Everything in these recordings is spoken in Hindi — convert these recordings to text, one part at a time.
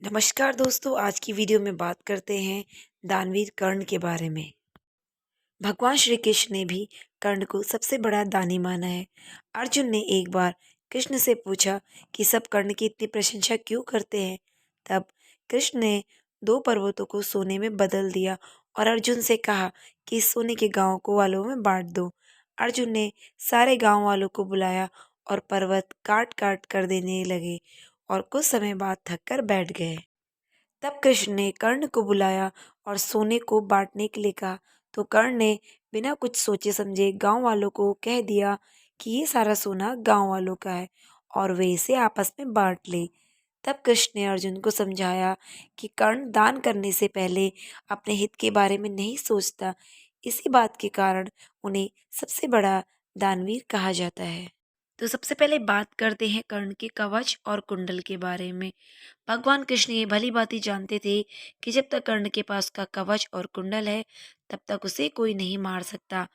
नमस्कार दोस्तों, आज की वीडियो में बात करते हैं दानवीर कर्ण के बारे में। भगवान श्री कृष्ण ने भी कर्ण को सबसे बड़ा दानी माना है। अर्जुन ने एक बार कृष्ण से पूछा कि सब कर्ण की इतनी प्रशंसा क्यों करते हैं। तब कृष्ण ने दो पर्वतों को सोने में बदल दिया और अर्जुन से कहा कि इस सोने के गांव को वालों में बांट दो। अर्जुन ने सारे गांव वालों को बुलाया और पर्वत काट काट कर देने लगे और कुछ समय बाद थक कर बैठ गए। तब कृष्ण ने कर्ण को बुलाया और सोने को बांटने के लिए कहा, तो कर्ण ने बिना कुछ सोचे समझे गांव वालों को कह दिया कि ये सारा सोना गांव वालों का है और वे इसे आपस में बांट ले। तब कृष्ण ने अर्जुन को समझाया कि कर्ण दान करने से पहले अपने हित के बारे में नहीं सोचता। इसी बात के कारण उन्हें सबसे बड़ा दानवीर कहा जाता है। तो सबसे पहले बात करते हैं कर्ण के कवच और कुंडल के बारे में। भगवान कृष्ण ये भली भांति जानते थे कि जब तक कर्ण के पास का कवच और कुंडल है तब तक उसे कोई नहीं मार सकता।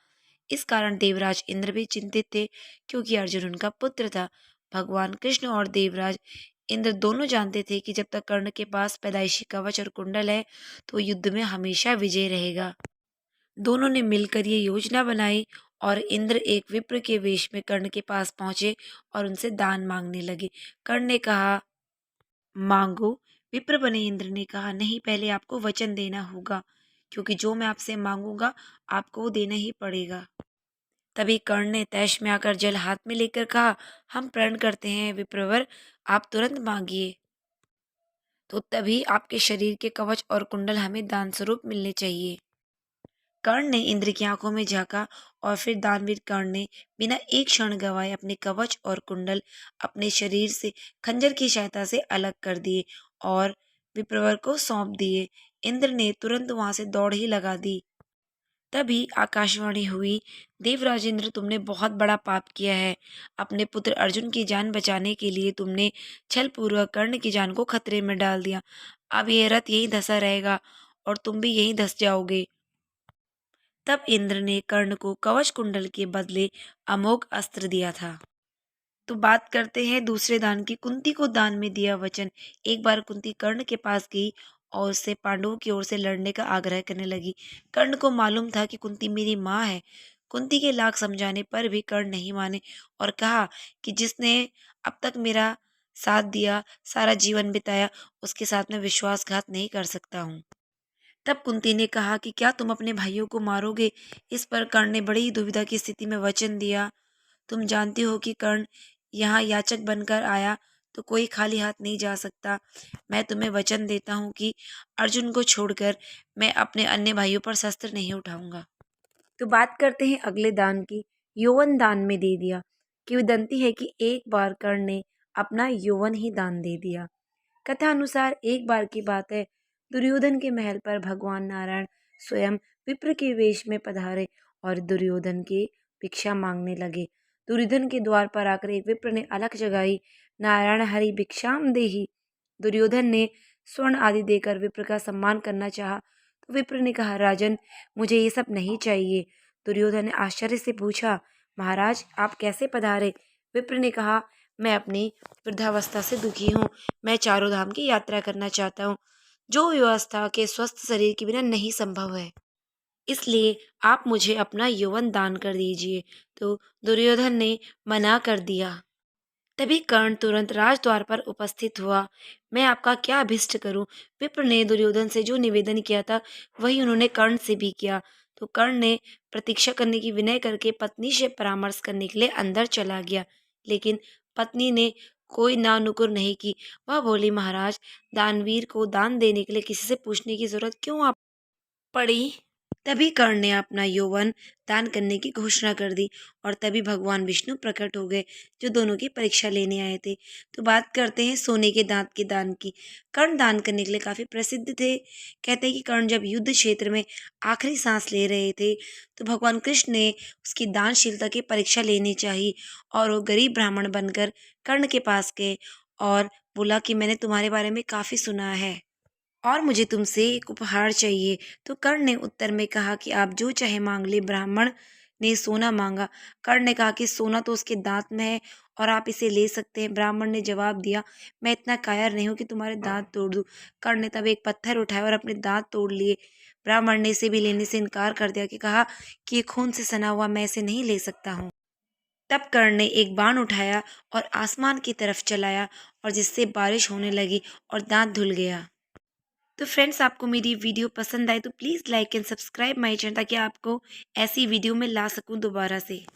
इस कारण देवराज इंद्र भी चिंतित थे, क्योंकि अर्जुन उनका पुत्र था। भगवान कृष्ण और देवराज इंद्र दोनों जानते थे कि जब तक कर्ण के पास पैदाइशी कवच और कुंडल है तो युद्ध में हमेशा विजय रहेगा। दोनों ने मिलकर ये योजना बनाई और इंद्र एक विप्र के वेश में कर्ण के पास पहुंचे और उनसे दान मांगने लगे। कर्ण ने कहा, मांगो। विप्र बने इंद्र ने कहा, नहीं, पहले आपको वचन देना होगा, क्योंकि जो मैं आपसे मांगूंगा आपको वो देना ही पड़ेगा। तभी कर्ण ने तैश में आकर जल हाथ में लेकर कहा, हम प्रण करते हैं विप्रवर, आप तुरंत मांगिए। तो तभी आपके शरीर के कवच और कुंडल हमें दान स्वरूप मिलने चाहिए। कर्ण ने इंद्र की आंखों में झांका और फिर दानवीर कर्ण ने बिना एक क्षण गवाए अपने कवच और कुंडल अपने शरीर से खंजर की सहायता से अलग कर दिए और विप्रवर को सौंप दिए। इंद्र ने तुरंत वहां से दौड़ ही लगा दी। तभी आकाशवाणी हुई, देवराजेंद्र, तुमने बहुत बड़ा पाप किया है। अपने पुत्र अर्जुन की जान बचाने के लिए तुमने छल पूर्वक कर्ण की जान को खतरे में डाल दिया। अब यह रथ यहीं धंसा रहेगा और तुम भी यहीं धंस जाओगे। तब इंद्र ने कर्ण को कवच कुंडल के बदले अमोघ अस्त्र दिया था। तो बात करते हैं दूसरे दान की। कुंती को दान में दिया वचन। एक बार कुंती कर्ण के पास गई और उससे पांडवों की ओर से लड़ने का आग्रह करने लगी। कर्ण को मालूम था कि कुंती मेरी माँ है। कुंती के लाख समझाने पर भी कर्ण नहीं माने और कहा कि जिसने अब तक मेरा साथ दिया, सारा जीवन बिताया, उसके साथ मैं विश्वासघात नहीं कर सकता हूँ। तब कुंती ने कहा कि क्या तुम अपने भाइयों को मारोगे। इस पर कर्ण ने बड़ी ही दुविधा की स्थिति में वचन दिया, तुम जानती हो कि कर्ण यहाँ याचक बनकर आया तो कोई खाली हाथ नहीं जा सकता। मैं तुम्हें वचन देता हूँ कि अर्जुन को छोड़कर मैं अपने अन्य भाइयों पर शस्त्र नहीं उठाऊंगा। तो बात करते हैं अगले दान की। यौवन दान में दे दिया। किंवदंती है कि एक बार कर्ण ने अपना यौवन ही दान दे दिया। कथा अनुसार एक बार की बात है, दुर्योधन के महल पर भगवान नारायण स्वयं विप्र के वेश में पधारे और दुर्योधन की भिक्षा मांगने लगे। दुर्योधन के द्वार पर आकर एक विप्र ने अलख जगाई, नारायण हरि भिक्षाम देहि। दुर्योधन ने स्वर्ण आदि देकर विप्र का सम्मान करना चाहा, तो विप्र ने कहा, राजन, मुझे ये सब नहीं चाहिए। दुर्योधन ने आश्चर्य से पूछा, महाराज, आप कैसे पधारे। विप्र ने कहा, मैं अपनी वृद्धावस्था से दुखी हूँ। मैं चारों धाम की यात्रा करना चाहता हूँ, जो व्यवस्था के स्वस्थ शरीर के बिना नहीं संभव है। इसलिए आप मुझे अपना यौवन दान कर दीजिए। तो दुर्योधन ने मना कर दिया। तभी कर्ण तुरंत राजद्वार पर उपस्थित हुआ। मैं आपका क्या अभिष्ट करूं। विप्र ने दुर्योधन से जो निवेदन किया था वही उन्होंने कर्ण से भी किया। तो कर्ण ने प्रतीक्षा करने की विनय करके पत्नी से परामर्श करने के लिए अंदर चला गया, लेकिन पत्नी ने कोई ना नुकुर नहीं की। वह बोली, महाराज, दानवीर को दान देने के लिए किसी से पूछने की जरूरत क्यों आप पड़ी। तभी कर्ण ने अपना यौवन दान करने की घोषणा कर दी और तभी भगवान विष्णु प्रकट हो गए, जो दोनों की परीक्षा लेने आए थे। तो बात करते हैं सोने के दांत के दान की। कर्ण दान करने के लिए काफी प्रसिद्ध थे। कहते हैं कि कर्ण जब युद्ध क्षेत्र में आखिरी सांस ले रहे थे तो भगवान कृष्ण ने उसकी दानशीलता की परीक्षा लेनी चाहिए और वो गरीब ब्राह्मण बनकर कर्ण के पास गए और बोला कि मैंने तुम्हारे बारे में काफी सुना है और मुझे तुमसे एक उपहार चाहिए। तो कर्ण ने उत्तर में कहा कि आप जो चाहे मांग ले। ब्राह्मण ने सोना मांगा। कर्ण ने कहा कि सोना तो उसके दांत में है और आप इसे ले सकते हैं। ब्राह्मण ने जवाब दिया, मैं इतना कायर नहीं हूँ कि तुम्हारे दांत तोड़ दूँ। कर्ण ने तब एक पत्थर उठाया और अपने दांत तोड़ लिए। ब्राह्मण ने इसे भी लेने से इनकार कर दिया, कि कहा कि ये खून से सना हुआ, मैं इसे नहीं ले सकता हूँ। तब कर्ण ने एक बाण उठाया और आसमान की तरफ चलाया, और जिससे बारिश होने लगी और दांत धुल गया। तो फ्रेंड्स, आपको मेरी वीडियो पसंद आए तो please like and subscribe my channel, ताकि आपको ऐसी वीडियो मैं ला सकूं दोबारा से।